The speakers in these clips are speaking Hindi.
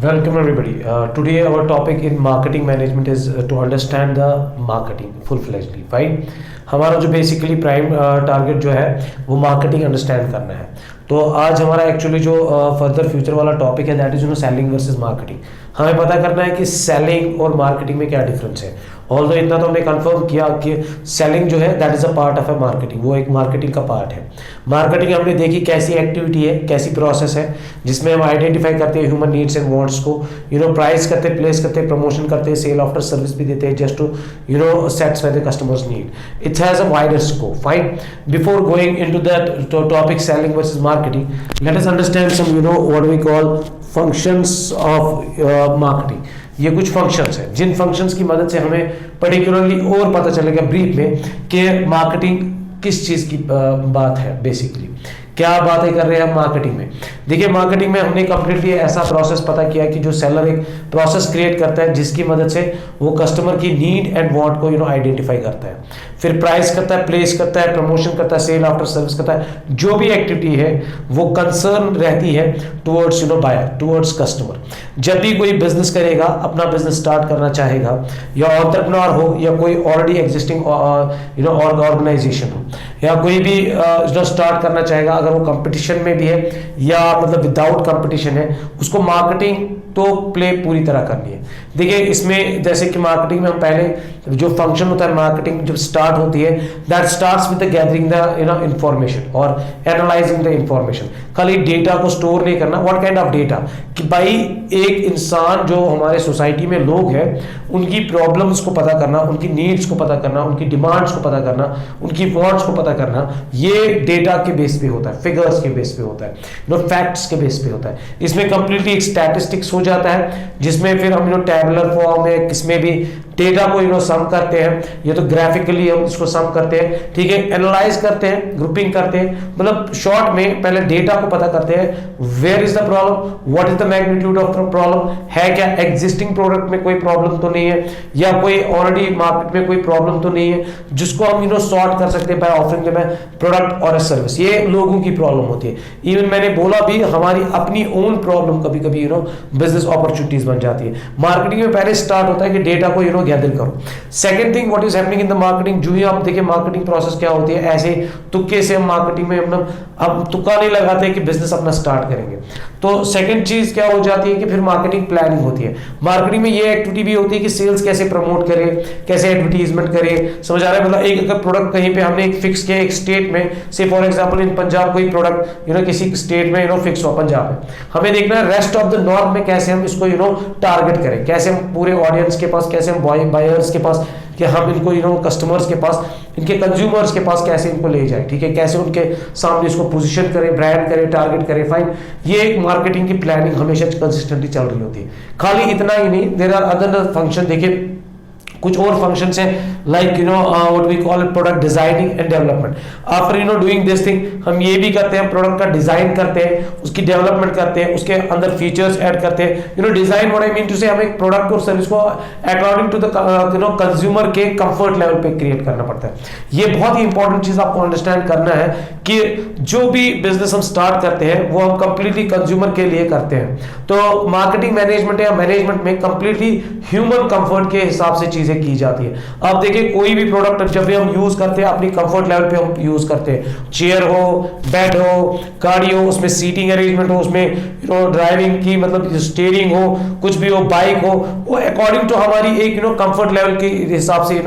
Welcome everybody. Today our topic in marketing management is to understand the marketing full-fledgedly. Fine. हमारा जो बेसिकली प्राइम टारगेट जो है वो मार्केटिंग अंडरस्टैंड करना है। तो आज हमारा एक्चुअली जो फर्दर फ्यूचर वाला टॉपिक है that is selling versus marketing. हमें पता करना है कि सेलिंग और मार्केटिंग में क्या डिफरेंस है। ऑल्दो इतना तो हमने कंफर्म किया कि सेलिंग जो है that is a part of a marketing, वो एक मार्केटिंग का पार्ट है। मार्केटिंग हमने देखी कैसी एक्टिविटी है, कैसी प्रोसेस है जिसमें हम आइडेंटिफाई करते हैं ह्यूमन नीड्स एंड वांट्स को, प्राइस करते हैं, प्लेस करते हैं, प्रमोशन करते हैं, सेल आफ्टर सर्विस भी देते हैं just to satisfy the customers need. It has a wider scope. Fine, before going into that topic selling versus marketing, let us understand some what we call functions of marketing. ये कुछ फंक्शंस हैं जिन फंक्शंस की मदद से हमें पर्टिकुलरली और पता चलेगा ब्रीफ में कि मार्केटिंग किस चीज़ की बात है, बेसिकली क्या बातें कर रहे हैं हम मार्केटिंग में। देखिए मार्केटिंग में हमने कंप्लीटली ऐसा प्रोसेस पता किया कि जो सेलर एक प्रोसेस क्रिएट करता है जिसकी मदद से वो कस्टमर की नीड एंड वांट को आइडेंटिफाई करता है, फिर प्राइस करता है, प्लेस करता है, प्रमोशन करता है, सेल आफ्टर सर्विस करता है। जो भी एक्टिविटी है वो कंसर्न रहती है टुवर्ड्स बायर, टुवर्ड्स कस्टमर। जब भी कोई बिजनेस करेगा, अपना बिजनेस स्टार्ट करना चाहेगा, या एंटरप्रेन्योर हो या कोई ऑलरेडी एग्जिस्टिंग ऑर्गेनाइजेशन हो, या कोई भी स्टार्ट करना चाहेगा, अगर वो कंपटीशन में भी है या मतलब विदाउट कंपटीशन है, उसको मार्केटिंग तो प्ले पूरी तरह करनी है। देखिए इसमें जैसे कि मार्केटिंग में हम पहले जो फंक्शन होता है, मार्केटिंग जब स्टार्ट होती है that starts with the gathering the information और एनालाइजिंग द इंफॉर्मेशन। खाली डेटा को स्टोर नहीं करना। व्हाट काइंड ऑफ डेटा, कि भाई एक इंसान जो हमारे सोसाइटी में लोग हैं उनकी प्रॉब्लम्स को पता करना, उनकी नीड्स को पता करना, उनकी डिमांड्स को पता करना, उनकी वांट्स को पता करना, ये डेटा के बेस पे होता है, फिगर्स के बेस पे होता है, फैक्ट्स के बेस पे होता है। इसमें कंप्लीटली एक स्टैटिस्टिक्स हो जाता है जिसमें फिर हम टैबुलर फॉर्म में किसमें भी डेटा को सम करते हैं, ये तो ग्राफिकली हम इसको सम करते हैं, ठीक है, एनालाइज करते हैं, ग्रुपिंग करते हैं। मतलब शॉर्ट में पहले डेटा को पता करते हैं, where is the problem, what is the magnitude of the problem, है क्या एग्जिस्टिंग प्रोडक्ट में कोई प्रॉब्लम तो नहीं है, या कोई ऑलरेडी मार्केट में कोई प्रॉब्लम तो नहीं है जिसको हम सॉर्ट कर सकते हैं बाय ऑफरिंग प्रोडक्ट और सर्विस। ये लोगों की प्रॉब्लम होती है। इवन मैंने बोला भी हमारी अपनी ओन प्रॉब्लम कभी कभी बिजनेस अपॉर्चुनिटीज बन जाती है। मार्केटिंग में पहले स्टार्ट होता है कि डेटा को गैदर करो। Second thing what is happening in the marketing, जो ही आप देखिए मार्केटिंग प्रोसेस क्या होती है, ऐसे तुक्के से हम मार्केटिंग में अब तुक्का नहीं लगाते कि बिजनेस अपना स्टार्ट करेंगे। तो सेकंड चीज क्या हो जाती है कि फिर मार्केटिंग प्लानिंग होती है। मार्केटिंग में ये एक्टिविटी भी होती है कि सेल्स कैसे प्रमोट करें, कैसे एडवर्टीजमेंट करें, समझ आ रहा है। मतलब एक अगर प्रोडक्ट कहीं पे हमने एक फिक्स किया एक स्टेट में, से फॉर एग्जांपल इन पंजाब कोई प्रोडक्ट किसी स्टेट में फिक्स हुआ पंजाब में, हमें देखना है रेस्ट ऑफ द नॉर्थ में कैसे हम इसको टारगेट करें, कैसे हम पूरे ऑडियंस के पास, कैसे हम बायर्स के पास, कि हम इनको कस्टमर्स के पास, इनके कंज्यूमर्स के पास कैसे इनको ले जाए, ठीक है, कैसे उनके सामने इसको पोजीशन करें, ब्रांड करें, टारगेट करें। फाइन, ये एक मार्केटिंग की प्लानिंग हमेशा कंसिस्टेंटली चल रही होती है। खाली इतना ही नहीं, देयर आर अदर फंक्शन। देखिए कुछ और फंक्शंस हैं like what we call it product designing and development. After doing this thing हम ये भी करते हैं, प्रोडक्ट का डिजाइन करते हैं, उसकी डेवलपमेंट करते हैं, उसके अंदर फीचर्स ऐड करते हैं। Design what I mean to say, हमें प्रोडक्ट और सर्विस को अकॉर्डिंग टू द कंज्यूमर के कंफर्ट लेवल पे क्रिएट करना पड़ता है। ये बहुत ही इंपॉर्टेंट चीज आपको अंडरस्टैंड करना है कि जो भी बिजनेस हम स्टार्ट करते हैं वो हम कंप्लीटली कंज्यूमर के लिए करते हैं। तो मार्केटिंग मैनेजमेंट या मैनेजमेंट में कंप्लीटली ह्यूमन कंफर्ट के हिसाब से चीजें की जाती है। अब देखिए कोई भी प्रोडक्ट जब भी हम यूज करते हैं अपनी कंफर्ट लेवल पे हम यूज करते हैं, चेयर हो, बेड हो, गाड़ी हो, उसमें सीटिंग अरेंजमेंट हो, उसमें ड्राइविंग की मतलब स्टीयरिंग हो, कुछ भी हो, बाइक हो, वो अकॉर्डिंग टू हमारी एक कंफर्ट लेवल के हिसाब से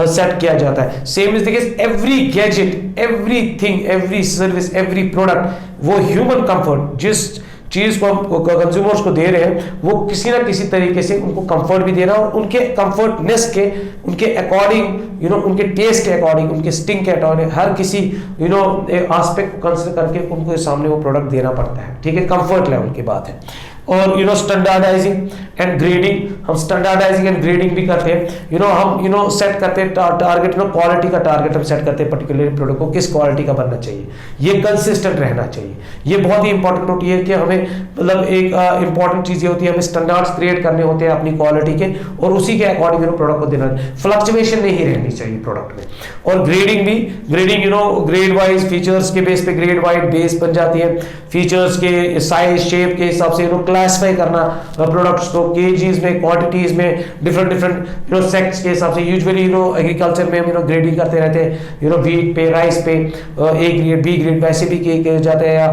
सेट किया जाता है। Same is the case, every gadget, everything, every service, every product, वो ह्यूमन कंफर्ट जिस चीज को हम कंज्यूमर्स को दे रहे हैं वो किसी ना किसी तरीके से उनको कंफर्ट भी दे रहा है, और उनके कंफर्टनेस के, उनके अकॉर्डिंग उनके टेस्ट के अकॉर्डिंग, उनके स्टिंग के अकॉर्डिंग, हर किसी एस्पेक्ट को कंसिडर करके उनको सामने वो प्रोडक्ट देना पड़ता है, ठीक है, कंफर्ट लेवल की बात है। और स्टैंडर्डाइजिंग एंड ग्रेडिंग, हम स्टैंडर्डाइजिंग एंड ग्रेडिंग भी करते हैं। हम सेट करते हैं टारगेट, क्वालिटी का टारगेट हम सेट करते हैं पर्टिकुलर प्रोडक्ट को किस क्वालिटी का बनना चाहिए, ये कंसिस्टेंट रहना चाहिए। ये बहुत ही इंपॉर्टेंट होती है कि हमें मतलब एक इंपॉर्टेंट चीज ये होती है, हमें स्टैंडर्ड्स क्रिएट करने होते हैं अपनी क्वालिटी के, और उसी के अकॉर्डिंग प्रोडक्ट को देना, फ्लक्चुएशन नहीं रहनी चाहिए प्रोडक्ट में। और ग्रेडिंग भी, ग्रेडिंग ग्रेड वाइज फीचर्स के बेस पे ग्रेड वाइज बेस बन जाती है, फीचर्स के साइज शेप के हिसाब से क्लासिफाई करना प्रोडक्ट्स को केजीज में, क्वांटिटीज में, डिफरेंट डिफरेंट सेक्ट्स के हिसाब से। यूजुअली एग्रीकल्चर में ग्रेडिंग करते रहते हैं, व्हीट पे, राइस पे, ए ग्रेड, बी ग्रेड वैसे भी किए जाते हैं, या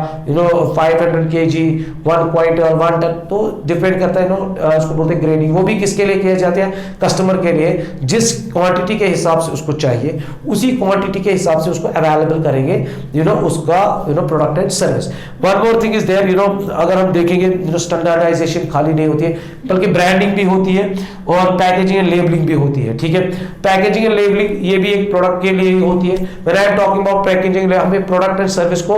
500 kg, 1 क्विंटल, 1 टन, तो डिपेंड करता है उसको बोलते हैं ग्रेडिंग। वो भी किसके लिए किए जाते हैं? कस्टमर के लिए, जिस क्वांटिटी के हिसाब से उसको चाहिए उसी क्वांटिटी के हिसाब से उसको अवेलेबल करेंगे उसका product and service. One more thing is there, अगर हम देखेंगे स्टैंडर्डाइजेशन खाली नहीं होती है, बल्कि ब्रांडिंग भी होती है और पैकेजिंग एंड लेबलिंग भी होती है। ठीक है, पैकेजिंग एंड लेबलिंग ये भी एक प्रोडक्ट के लिए ही होती है। When I am talking about packaging, हमें प्रोडक्ट एंड सर्विस को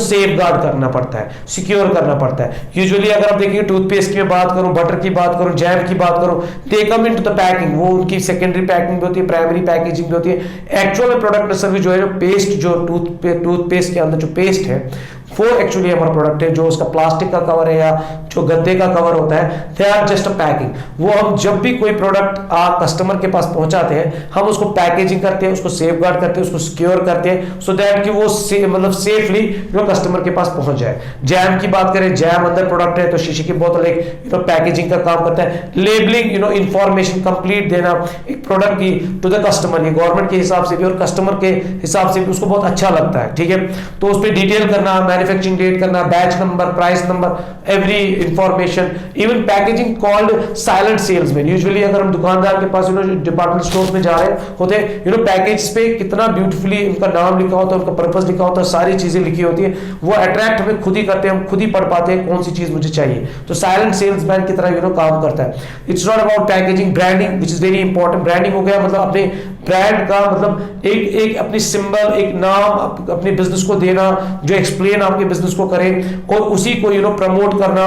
सेफ गार्ड करना पड़ता है, सिक्योर करना पड़ता है। यूजुअली अगर आप देखेंगे टूथपेस्ट की बात करूं, बटर की बात करूं, जैम की बात करूं, दे कम इनटू द पैकिंग, वो उनकी सेकेंडरी पैकिंग भी होती है, प्राइमरी पैकेजिंग भी होती है। एक्चुअल में प्रोडक्ट एंड सर्विस जो है, पेस्ट, जो टूथपेस्ट के अंदर जो पेस्ट है वो एक्चुअली हमारा प्रोडक्ट है। जो उसका प्लास्टिक का कवर है या जो गद्दे का कवर होता है, they are just a packing. वो हम जब भी कोई प्रोडक्ट कस्टमर के पास पहुंचाते हैं, हम उसको पैकेजिंग करते हैं, उसको सेफ गार्ड करते हैं, उसको सिक्योर करते हैं, सो दैट कि वो मतलब सेफली कस्टमर के पास पहुंच जाए। जैम की बात करें, जैम अंदर प्रोडक्ट है तो शीशे की बोतल एक पैकेजिंग का काम करता है। लेबलिंग इंफॉर्मेशन कंप्लीट देना एक प्रोडक्ट की टू द कस्टमर, ये गवर्नमेंट के हिसाब से भी और कस्टमर के हिसाब से भी उसको बहुत अच्छा लगता है। ठीक है, तो उस पर डिटेल करना, मैन्युफैक्चरिंग डेट करना, batch number, price number, every information, even packaging called silent salesman. Usually अगर हम दुकानदार के पास डिपार्टमेंट स्टोर में जा रहे होते हैं, पैकेज पे कितना ब्यूटीफुली उनका नाम लिखा होता है, उनका पर्पस लिखा होता है, सारी चीजें लिखी होती है, वो अट्रैक्ट हमें खुद ही करते हैं, हम खुद ही पढ़ पाते हैं कौन सी चीज मुझे चाहिए। तो साइलेंट सेल्समैन की तरह काम करता है। It's not about packaging, branding which is very important. Branding हो गया मतलब अपने ब्रांड का मतलब एक अपनी सिंबल, एक नाम अपने बिजनेस को देना जो एक्सप्लेन आपके बिजनेस को करे, और उसी को प्रमोट करना,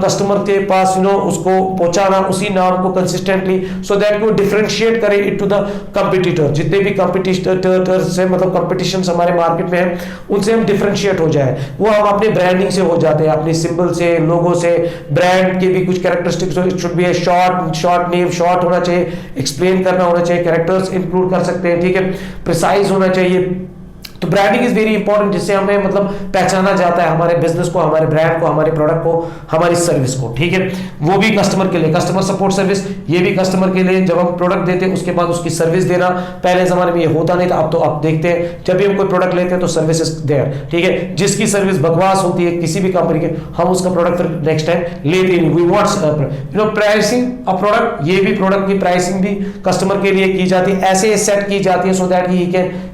कस्टमर के पास उसको पहुंचाना, उसी नाम को कंसिस्टेंटली, सो दैट वो डिफरेंशिएट करे इट टू द कंपटीटर। जितने भी कंपटीटर्स है, मतलब कंपटीशन हमारे मार्केट में है, उनसे हम डिफरेंशिएट हो जाए। वो हम अपने ब्रांडिंग से हो जाते हैं, अपने सिंबल से, लोगो से, ब्रांड के भी कुछ characteristics should be short name, short होना चाहिए, एक्सप्लेन करना होना चाहिए, कैरेक्टर्स इंक्लूड कर सकते हैं। ठीक है, प्रिसाइज होना चाहिए। तो ब्रांडिंग इज वेरी इंपॉर्टेंट, जिससे हमें मतलब पहचाना जाता है हमारे बिजनेस को, हमारे ब्रांड को, हमारे प्रोडक्ट को, हमारी सर्विस को। ठीक है, वो भी कस्टमर के लिए, कस्टमर सपोर्ट सर्विस, ये भी कस्टमर के लिए। जब हम प्रोडक्ट देते हैं उसके बाद उसकी सर्विस देना, पहले जमाने में ये होता नहीं था, अब तो आप देखते हैं जब भी हम कोई प्रोडक्ट लेते हैं तो सर्विस इज देयर। ठीक है, जिसकी सर्विस बकवास होती है किसी भी कंपनी के, हम उसका प्रोडक्ट फिर नेक्स्ट टाइम लेते नहीं। We want pricing a product, ये भी प्रोडक्ट की प्राइसिंग भी कस्टमर के लिए की जाती है, ऐसे सेट की जाती है सो दैट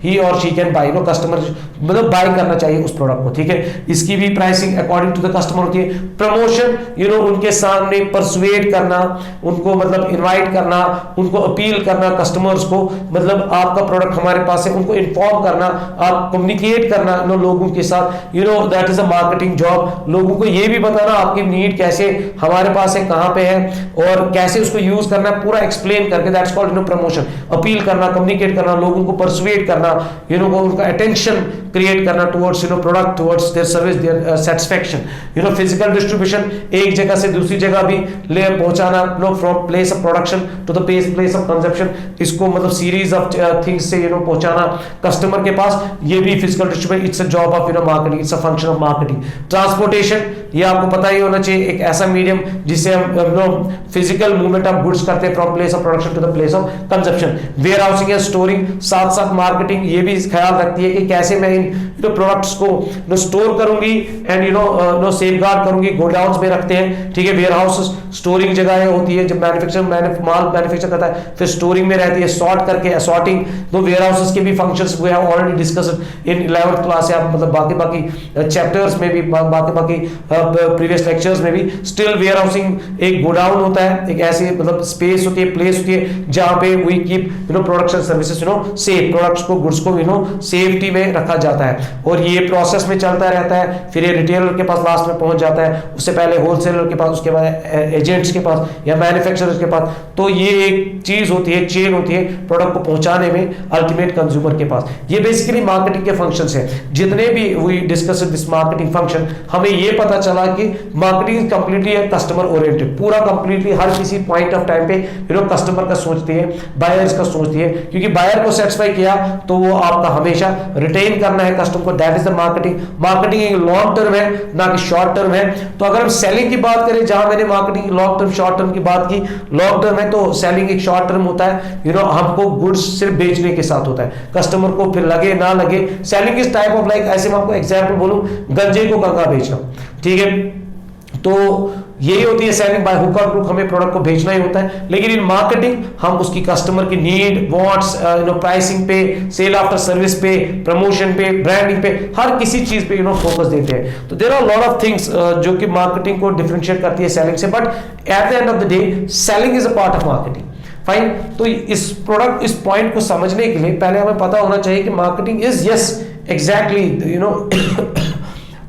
ही और शी कैन बाय, कस्टमर मतलब बाय करना चाहिए उस प्रोडक्ट को। ठीक है, इसकी भी pricing according to the customer होती है। प्रमोशन उनके सामने परसुएट करना, उनको मतलब इनवाइट करना, उनको अपील करना कस्टमर्स को, मतलब आपका प्रोडक्ट हमारे पास है, उनको इन्फॉर्म करना, आप कम्युनिकेट करना लोगों के साथ, that is a marketing job. लोगों को ये भी बताना आपकी नीड कैसे हमारे पास है, कहां पे है और कैसे उसको यूज करना है, पूरा एक्सप्लेन करके, दैट्स कॉल्ड प्रमोशन। अपील करना, कम्युनिकेट करना, लोगों को परसुएट करना, उनका अटेंशन क्रिएट करना towards product, towards their service, their satisfaction. Physical distribution, एक जगह से दूसरी जगह भी ले पहुंचाना, from place of production to the place of consumption, इसको मतलब सीरीज ऑफ थिंग्स से पहुंचाना कस्टमर के पास, ये भी physical distribution, it's a job of marketing, it's a function of marketing. Transportation, ये आपको पता ही होना चाहिए, एक ऐसा मीडियम जिससे हम फिजिकल मूवमेंट ऑफ गुड्स करते हैं from place of production to the place of consumption. Warehousing and storing, साथ साथ मार्केटिंग ये भी ख्याल रखती है कि कैसे मैं इन प्रोडक्ट्स को स्टोर करूंगी एंड सेफगार्ड करूंगी। गोडाउन्स में रखते हैं, ठीक है, वेयर हाउस स्टोरिंग जगह होती है, जब माल मैन्युफैक्चर करता है फिर स्टोरिंग में रहती है, सॉर्ट करके असॉर्टिंग। तो वेयर हाउसेस के भी functions we have already discussed in 11th class, या मतलब बाकी चैप्टर्स में भी, बाकी प्रीवियस लेक्चर्स में भी। स्टिल वेयर हाउसिंग एक गोडाउन होता है, एक ऐसी मतलब स्पेस होती है, प्लेस होती है जहां पे we keep production services safe, products को, गुड्स को सेफ्टी में रखा जाता है, और ये प्रोसेस में चलता रहता है। फिर ये रिटेलर के पास लास्ट में पहुंच जाता है, उससे पहले होलसेलर के पास, उसके बाद एजेंट्स के पास या मैन्युफैक्चरर्स के पास। तो ये एक चीज होती है, चेन होती है प्रोडक्ट को पहुंचाने में अल्टीमेट कंज्यूमर के पास। ये बेसिकली मार्केटिंग के फंक्शंस हैं। जितने भी we discuss this marketing function, हमें ये पता चला कि मार्केटिंग कंप्लीटली कस्टमर ओरिएंटेड, पूरा कंप्लीटली हर किसी पॉइंट ऑफ टाइम पे कस्टमर का सोचती है, बायर्स का सोचती है, क्योंकि बायर को सेटिस्फाई किया तो वो आपका हमेशा रिटेन करना है कस्टमर को, that is the marketing. Marketing एक लॉन्ग टर्म है ना कि शॉर्ट टर्म है। तो अगर हम सेलिंग की बात करें, जहां मैंने marketing long term short term की बात की, लॉन्ग टर्म है तो सेलिंग एक शॉर्ट टर्म होता है, हमको गुड्स सिर्फ बेचने के साथ होता है, कस्टमर को फिर लगे ना लगे। सेलिंग इस टाइप ऑफ लाइक, ऐसे मैं आपको एग्जांपल बोलूं, गंजे को गंगा बेचना, ठीक है, तो यही होती है सेलिंग। बाय हुक और क्रुक हमें प्रोडक्ट को बेचना ही होता है, लेकिन इन मार्केटिंग हम उसकी कस्टमर की नीड, वांट्स, प्राइसिंग पे, सेल आफ्टर सर्विस पे, प्रमोशन पे, ब्रांडिंग पे, हर किसी चीज पे फोकस देते हैं। तो there are lot of things जो कि मार्केटिंग को डिफरेंशिएट करती है सेलिंग से, but at the end of the day selling is a part of marketing. Fine, तो इस पॉइंट को समझने के लिए पहले हमें पता होना चाहिए कि मार्केटिंग इज यस एग्जैक्टली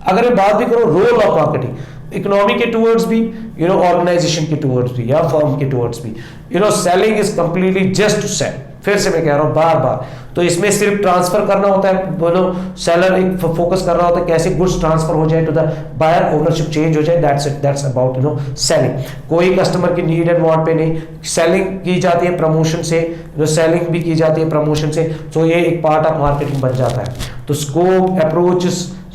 अगर मैं बात भी करूं रोल ऑफ मार्केटिंग, इकोनॉमी के टूवर्ड्स भी, ऑर्गेनाइजेशन के टूवर्ड्स भी, या फर्म के टूवर्ड्स भी, selling is completely just to sell. फिर से मैं कह रहा हूं बार बार, तो इसमें सिर्फ ट्रांसफर करना होता है, सेलर एक फोकस कर रहा होता है कैसे गुड्स ट्रांसफर हो जाए to the buyer, ownership change हो जाए, that's it, that's about selling. कोई कस्टमर की नीड एंड वांट पे नहीं, सेलिंग की जाती है प्रमोशन से, सेलिंग भी की जाती है प्रमोशन से, तो ये एक पार्ट ऑफ मार्केटिंग बन जाता है। तो स्कोप, अप्रोच,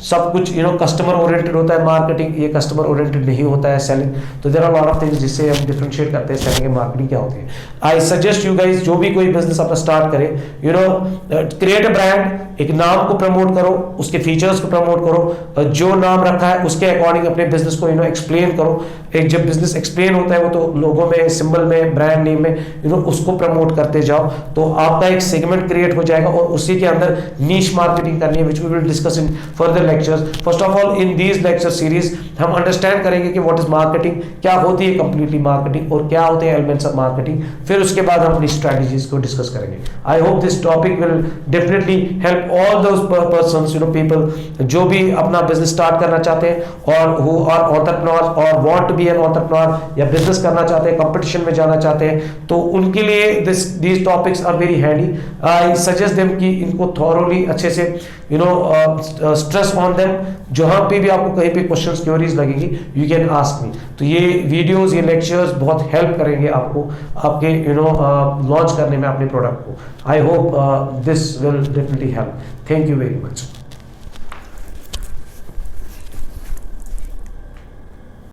सब कुछ कस्टमर ओरिएंटेड होता है मार्केटिंग, ये कस्टमर ओरिएंटेड नहीं होता है सेलिंग। तो there are lot of things जिससे हम डिफरेंशिएट करते हैं सेलिंग एंड मार्केटिंग क्या होती है। आई सजेस्ट यू गाइस, जो भी कोई बिजनेस अपना स्टार्ट करे, क्रिएट अ ब्रांड, एक नाम को प्रमोट करो, उसके फीचर्स को प्रमोट करो, जो नाम रखा है उसके अकॉर्डिंग अपने बिजनेस को एक्सप्लेन करो। एक जब बिजनेस एक्सप्लेन होता है वो तो लोगों में, सिंबल में, ब्रांड नेम में उसको प्रमोट करते जाओ, तो आपका एक सेगमेंट क्रिएट हो जाएगा और उसी के अंदर नीश मार्केटिंग करनी है, which we will discuss in further lectures. First of all, in these lecture series हम अंडरस्टैंड करेंगे कि व्हाट इज मार्केटिंग, क्या होती है कंप्लीटली मार्केटिंग और क्या होते हैं एलिमेंट्स ऑफ मार्केटिंग। फिर उसके बाद हम अपनी स्ट्रेटजीज को डिस्कस करेंगे। I hope this topic will definitely help all those persons, people जो भी अपना बिजनेस स्टार्ट करना चाहते हैं और हु आर एंटरप्रेन्योर्स और want to be an entrepreneur, या बिजनेस करना चाहते हैं, कंपटीशन में जाना चाहते हैं, तो उनके लिए these topics are very handy. I suggest them कि इनको थॉरोली अच्छे से स्ट्रेस ऑन देम। जहां पे भी आपको कहीं पे क्वेश्चंस, क्वेरीज लगेगी, यू कैन आस्क मी। तो ये वीडियोस, ये लेक्चर्स बहुत हेल्प करेंगे आपको आपके लॉन्च करने में अपने प्रोडक्ट को। आई hope this will definitely help. Thank you very much.